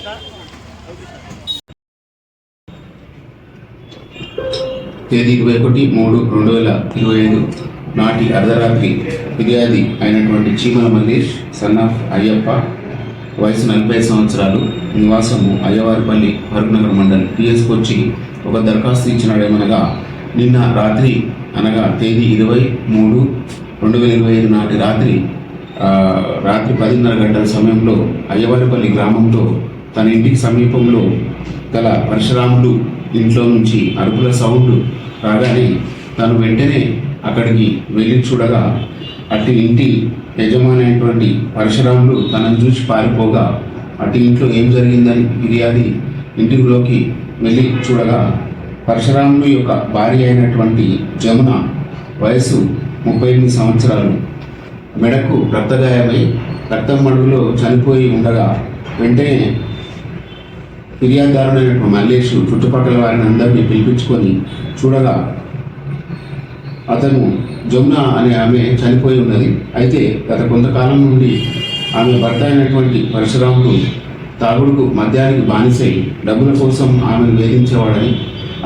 తేదీ 21/3/2025 నాటి అర్ధరాత్రి ఫిర్యాది అయినటువంటి చీమల మల్లేష్ సన్ ఆఫ్ అయ్యప్ప, వయసు 40 సంవత్సరాలు, నివాసము అయ్యవారిపల్లి, ఫరూక్నగర్ మండల్ టీఎస్కి వచ్చి ఒక దరఖాస్తు ఇచ్చినాడేమనగా, నిన్న రాత్రి అనగా తేదీ 20/3/2025 నాటి రాత్రి 10:30 గంటల సమయంలో అయ్యవారిపల్లి గ్రామంలో తన ఇంటికి సమీపంలో గల పరశురాములు ఇంట్లో నుంచి అరుపుల సౌండ్ రాగానే తను వెంటనే అక్కడికి వెళ్ళి చూడగా అటు ఇంటి యజమాని అయినటువంటి పరశురాములు తనను చూసి పారిపోగా అటు ఇంట్లో ఏం జరిగిందని ఫిర్యాది ఇంటిలోకి వెళ్ళి చూడగా పరశురాములు యొక్క భార్య అయినటువంటి జమున, వయసు 38 సంవత్సరాలు, మెడకు రక్తగాయమై రక్తం మడుగులో చనిపోయి ఉండగా వెంటనే ఫిర్యాదుదారుడైనటువంటి మల్లేష్ చుట్టుపక్కల వారిని అందరినీ పిలిపించుకొని చూడగా అతను జమున అనే ఆమె చనిపోయి ఉన్నది. అయితే గత కొంతకాలం నుండి ఆమె భర్త అయినటువంటి పరశురాముడు తాగుడుకు మద్యానికి బానిసై డబ్బుల కోసం ఆమెను వేధించేవాడని,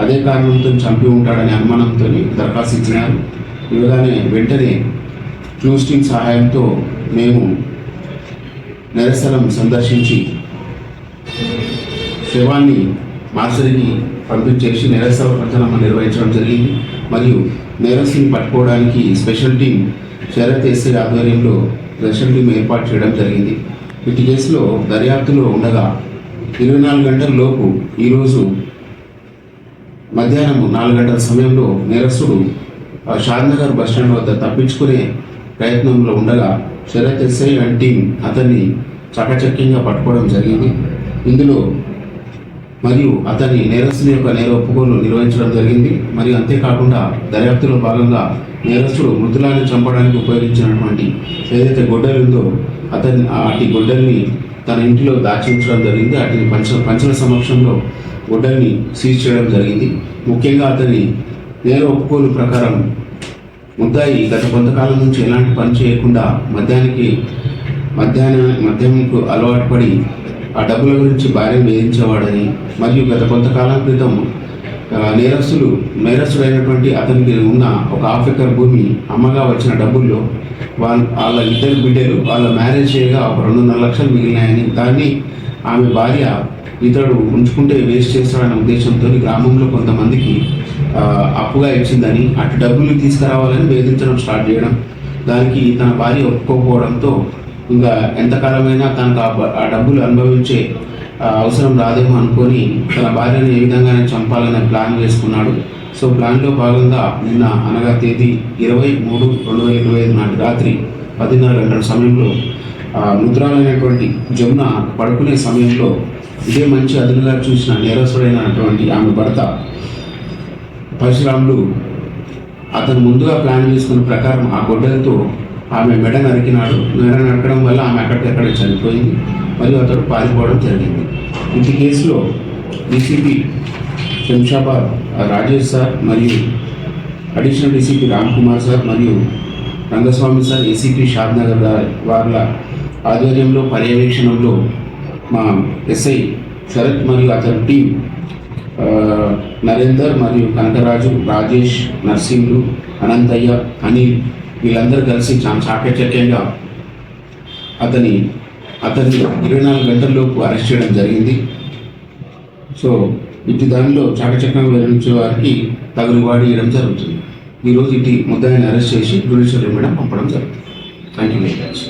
అదే కారణంతో చంపి ఉంటాడని అనుమానంతో దరఖాస్తు ఇచ్చినారు. ఇవ్వగానే వెంటనే క్లూస్ టీమ్ సహాయంతో మేము నేరస్థలం సందర్శించి శవాన్ని మార్చరికి పంపించేసి నేరస్థల పరిచయం నిర్వహించడం జరిగింది. మరియు నేరస్తుని పట్టుకోవడానికి స్పెషల్ టీం శరత్ ఎస్ఐ ఆధ్వర్యంలో స్పెషల్ టీం ఏర్పాటు చేయడం జరిగింది. ఇటు కేసులో దర్యాప్తులో ఉండగా 24 గంటల లోపు ఈరోజు మధ్యాహ్నం 4 గంటల సమయంలో నేరస్తుడు షాద్నగర్ బస్టాండ్ వద్ద తప్పించుకునే ప్రయత్నంలో ఉండగా శరత్ ఎస్ఐ అండ్ టీం అతన్ని చకచక్యంగా పట్టుకోవడం జరిగింది. ఇందులో మరియు అతని నేరస్తుని యొక్క నేర ఒప్పుకోలు నిర్వహించడం జరిగింది. మరియు అంతేకాకుండా దర్యాప్తులో భాగంగా నేరస్తుడు మృతులాన్ని చంపడానికి ఉపయోగించినటువంటి ఏదైతే గొడ్డలి ఉందో అటు గొడ్డల్ని తన ఇంటిలో దాచి ఉంచడం జరిగింది. అటుని పంచుల సమక్షంలో గొడ్డల్ని సీజ్ చేయడం జరిగింది. ముఖ్యంగా అతని నేర ఒప్పుకోలు ప్రకారం ముద్దాయి గత కొంతకాలం నుంచి ఎలాంటి పని చేయకుండా మద్యంకు అలవాటు పడి ఆ డబ్బుల గురించి భార్యను వేధించేవాడని, మరియు గత కొంతకాలం క్రితం నేరస్తుడైనటువంటి అతనికి ఉన్న ఒక 1/2 ఎకర్ భూమి అమ్మగా వచ్చిన డబ్బుల్లో వాళ్ళ ఇద్దరు బిడ్డలు వాళ్ళ మ్యారేజ్ చేయగా ఒక 2.5 లక్షలు మిగిలినాయని, దాన్ని ఆమె భార్య ఇతడు ఉంచుకుంటే వేస్ట్ చేస్తాడనే ఉద్దేశంతో గ్రామంలో కొంతమందికి అప్పుగా ఇచ్చిందని, అటు డబ్బులు తీసుకురావాలని వేధించడం స్టార్ట్ చేయడం, దానికి తన భార్య ఒప్పుకోకపోవడంతో ఇంకా ఎంతకాలమైనా తనకు ఆ డబ్బులు అనుభవించే అవసరం రాదేమో అనుకొని తన భార్యను ఏ విధంగానే చంపాలనే ప్లాన్ వేసుకున్నాడు. సో ప్లాన్లో భాగంగా నిన్న అనగా తేదీ 23/3/2025 నాటి రాత్రి 10:30 గంటల సమయంలో మృతురాలైనటువంటి జమున పడుకునే సమయంలో ఇదే మంచి అదునుగా చూసిన నేరస్తుడైనటువంటి ఆమె భర్త పరశురాములు అతను ముందుగా ప్లాన్ చేసుకున్న ప్రకారం ఆ గొడ్డలతో ఆమె మెడ నరికినాడు. మెడ నరకడం వల్ల ఆమె అక్కడికక్కడ చనిపోయింది మరియు అతడు పారిపోవడం జరిగింది. ఈ కేసులో డీసీపీ శంషాబాద్ రాజేష్ సార్ మరియు additional DCP Ram Kumar sir మరియు రంగస్వామి సార్, ఏసీపీ షాద్నగర్ వార్ల ఆధ్వర్యంలో పర్యవేక్షణలో మా ఎస్ఐ శరత్ మరియు అతని టీం నరేందర్ మరియు కనకరాజు, రాజేష్, నర్సింహులు, అనంతయ్య, అనిల్ వీళ్ళందరూ కలిసి చాలా చాకచక్యంగా అతన్ని 24 గంటల్లోపు అరెస్ట్ చేయడం జరిగింది. సో ఇటు దానిలో చాకచక్యంగా వివరించే వారికి తగు రివార్డు ఇవ్వడం జరుగుతుంది. ఈరోజు ఇటు ముద్దాయిని అరెస్ట్ చేసి జ్యుడిషియల్ రిమాండ్ పంపడం జరుగుతుంది. Thank you very much.